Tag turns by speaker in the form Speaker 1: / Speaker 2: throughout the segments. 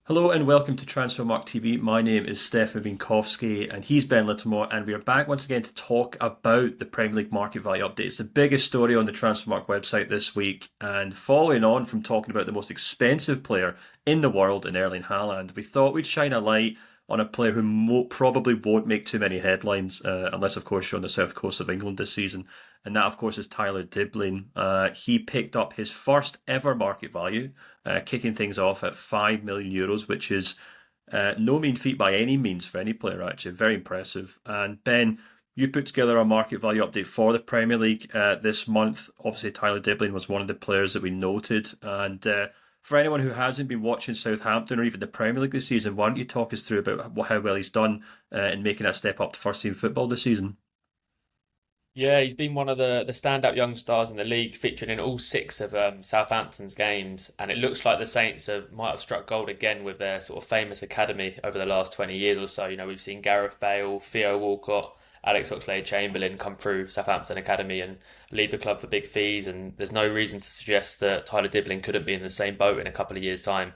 Speaker 1: Hello and welcome to Transfermarkt TV. My name is Stefan Binkowski and he's Ben Littlemore, and we are back once again to talk about the Premier League market value update. It's the biggest story on the Transfermarkt website this week, and following on from talking about the most expensive player in the world in Erling Haaland, we thought we'd shine a light on a player who probably won't make too many headlines, unless of course you're on the south coast of England this season, and that of course is Tyler Dibling. He picked up his first ever market value, kicking things off at €5 million, which is no mean feat by any means for any player, actually. Very impressive. And Ben, you put together a market value update for the Premier League this month. Obviously, Tyler Dibling was one of the players that we noted. And for anyone who hasn't been watching Southampton or even the Premier League this season, why don't you talk us through about how well he's done in making that step up to first team football this season?
Speaker 2: Yeah, he's been one of the standout young stars in the league, featuring in all six of Southampton's games. And it looks like the Saints might have struck gold again with their sort of famous academy over the last 20 years or so. You know, we've seen Gareth Bale, Theo Walcott, Alex Oxlade-Chamberlain come through Southampton Academy and leave the club for big fees. And there's no reason to suggest that Tyler Dibling couldn't be in the same boat in a couple of years' time.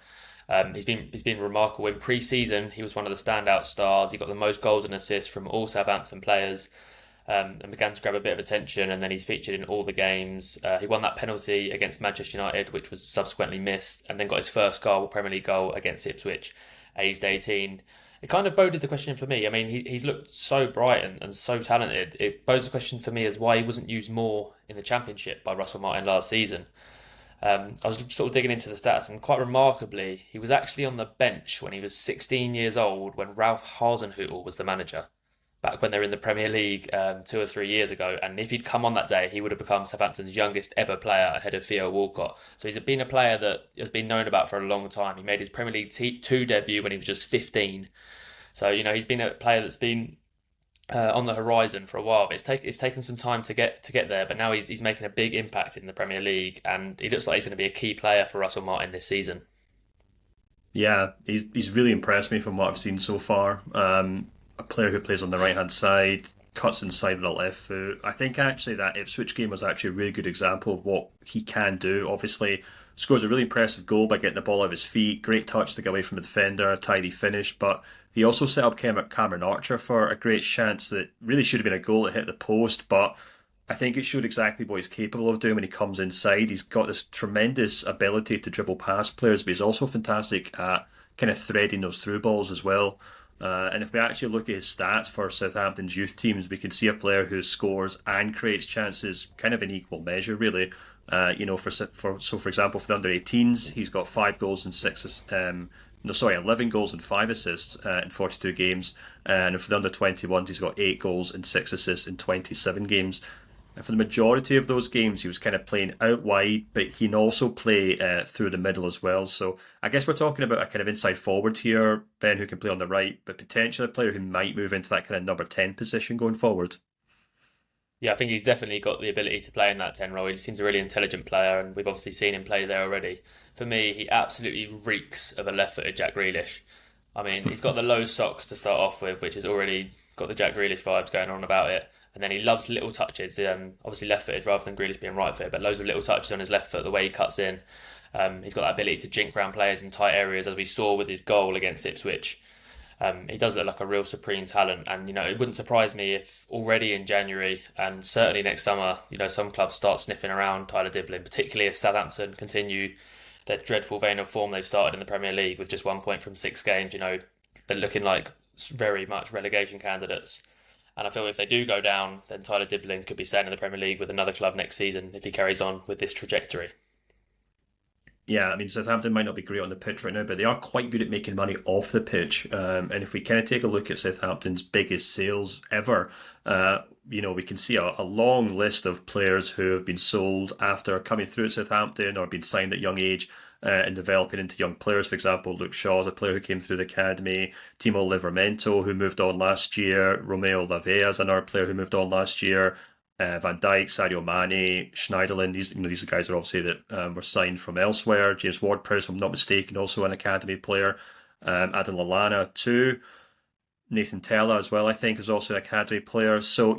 Speaker 2: He's been remarkable in pre-season. He was one of the standout stars. He got the most goals and assists from all Southampton players, and began to grab a bit of attention. And then he's featured in all the games. He won that penalty against Manchester United, which was subsequently missed, and then got his first Premier League goal against Ipswich, aged 18. It kind of boded the question for me. I mean, he's looked so bright and so talented. It bodes the question for me as why he wasn't used more in the Championship by Russell Martin last season. I was sort of digging into the stats, and quite remarkably, he was actually on the bench when he was 16 years old when Ralph Hasenhüttl was the manager, back when they were in the Premier League 2 or 3 years ago. And if he'd come on that day, he would have become Southampton's youngest ever player ahead of Theo Walcott. So he's been a player that has been known about for a long time. He made his Premier League 2 debut when he was just 15. So, you know, he's been a player that's been on the horizon for a while. But it's taken some time to get there, but now he's making a big impact in the Premier League, and he looks like he's going to be a key player for Russell Martin this season.
Speaker 1: Yeah, he's really impressed me from what I've seen so far. A player who plays on the right hand side, cuts inside with a left foot. I think actually that Ipswich game was actually a really good example of what he can do. Obviously, scores a really impressive goal by getting the ball out of his feet. Great touch to get away from the defender, a tidy finish. But he also set up Cameron Archer for a great chance that really should have been a goal that hit the post. But I think it showed exactly what he's capable of doing when he comes inside. He's got this tremendous ability to dribble past players, but he's also fantastic at kind of threading those through balls as well. And if we actually look at his stats for Southampton's youth teams, we can see a player who scores and creates chances kind of in equal measure, really. For example, for the under 18s, he's got 5 goals and 11 goals and 5 assists in 42 games. And for the under 21s, he's got 8 goals and 6 assists in 27 games. And for the majority of those games, he was kind of playing out wide, but he can also play through the middle as well. So I guess we're talking about a kind of inside forward here, Ben, who can play on the right, but potentially a player who might move into that kind of number 10 position going forward.
Speaker 2: Yeah, I think he's definitely got the ability to play in that 10 role. He seems a really intelligent player, and we've obviously seen him play there already. For me, he absolutely reeks of a left-footed Jack Grealish. I mean, he's got the low socks to start off with, which has already got the Jack Grealish vibes going on about it. And then he loves little touches, obviously left-footed rather than Grealish being right-footed, but loads of little touches on his left foot, the way he cuts in. He's got that ability to jink around players in tight areas, as we saw with his goal against Ipswich. He does look like a real supreme talent, and you know it wouldn't surprise me if already in January and certainly next summer, you know, some clubs start sniffing around Tyler Dibling, particularly if Southampton continue their dreadful vein of form they've started in the Premier League with just 1 point from 6 games. You know, they're looking like very much relegation candidates. And I feel if they do go down, then Tyler Dibling could be staying in the Premier League with another club next season if he carries on with this trajectory.
Speaker 1: Yeah, I mean, Southampton might not be great on the pitch right now, but they are quite good at making money off the pitch. And if we kind of take a look at Southampton's biggest sales ever, we can see a long list of players who have been sold after coming through at Southampton or been signed at young age and developing into young players. For example, Luke Shaw is a player who came through the academy. Timo Livramento, who moved on last year. Romeo Lavea is another player who moved on last year. Van Dijk, Sadio Mane, Schneiderlin. These are guys that obviously that were signed from elsewhere. James Ward-Prowse, if I'm not mistaken, also an academy player. Adam Lallana too. Nathan Tella as well, I think, is also an academy player. So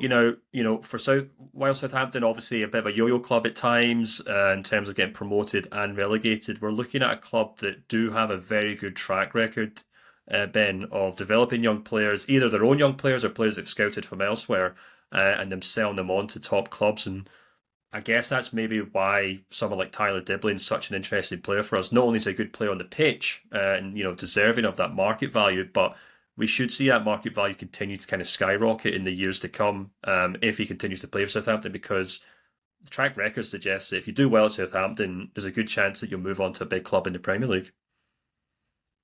Speaker 1: for while Southampton obviously a bit of a yo-yo club at times in terms of getting promoted and relegated, we're looking at a club that do have a very good track record, Ben, of developing young players, either their own young players or players they've scouted from elsewhere, and them selling them on to top clubs. And I guess that's maybe why someone like Tyler Dibling is such an interesting player for us. Not only is he a good player on the pitch and deserving of that market value, but we should see that market value continue to kind of skyrocket in the years to come if he continues to play for Southampton, because the track record suggests that if you do well at Southampton, there's a good chance that you'll move on to a big club in the Premier League.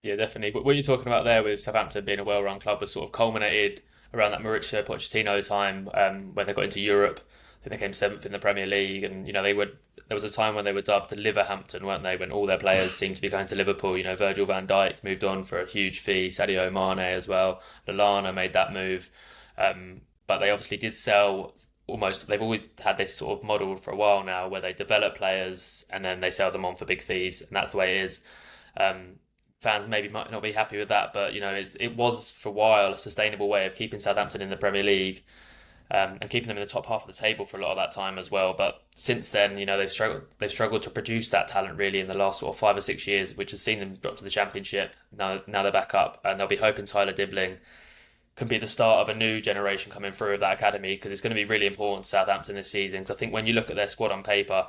Speaker 2: Yeah, definitely. But what you're talking about there with Southampton being a well-run club was sort of culminated around that Mauricio Pochettino time when they got into Europe. I think they came seventh in the Premier League, and they would. There was a time when they were dubbed the Liverhampton, weren't they? When all their players seemed to be going to Liverpool. Virgil van Dijk moved on for a huge fee, Sadio Mane as well. Lallana made that move, but they obviously did sell. Almost, they've always had this sort of model for a while now, where they develop players and then they sell them on for big fees, and that's the way it is. Fans maybe might not be happy with that, but it was for a while a sustainable way of keeping Southampton in the Premier League and keeping them in the top half of the table for a lot of that time as well. But since then, they've struggled to produce that talent really in the last sort of 5 or 6 years, which has seen them drop to the Championship. Now they're back up, and they'll be hoping Tyler Dibling can be the start of a new generation coming through of that academy, because it's going to be really important to Southampton this season. Because I think when you look at their squad on paper,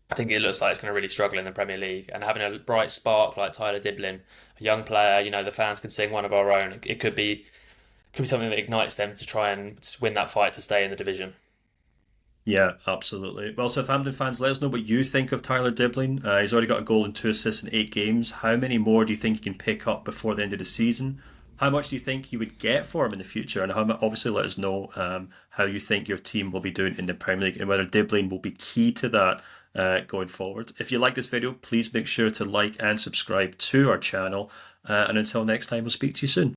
Speaker 2: I think it looks like it's going to really struggle in the Premier League. And having a bright spark like Tyler Dibling, a young player, the fans can sing one of our own. It could be something that ignites them to try and win that fight to stay in the division.
Speaker 1: Yeah, absolutely. Well, Southampton fans, let us know what you think of Tyler Dibling. He's already got a goal and 2 assists in 8 games. How many more do you think he can pick up before the end of the season? How much do you think you would get for him in the future? And obviously let us know how you think your team will be doing in the Premier League and whether Dibling will be key to that going forward. If you like this video, please make sure to like and subscribe to our channel. And until next time, we'll speak to you soon.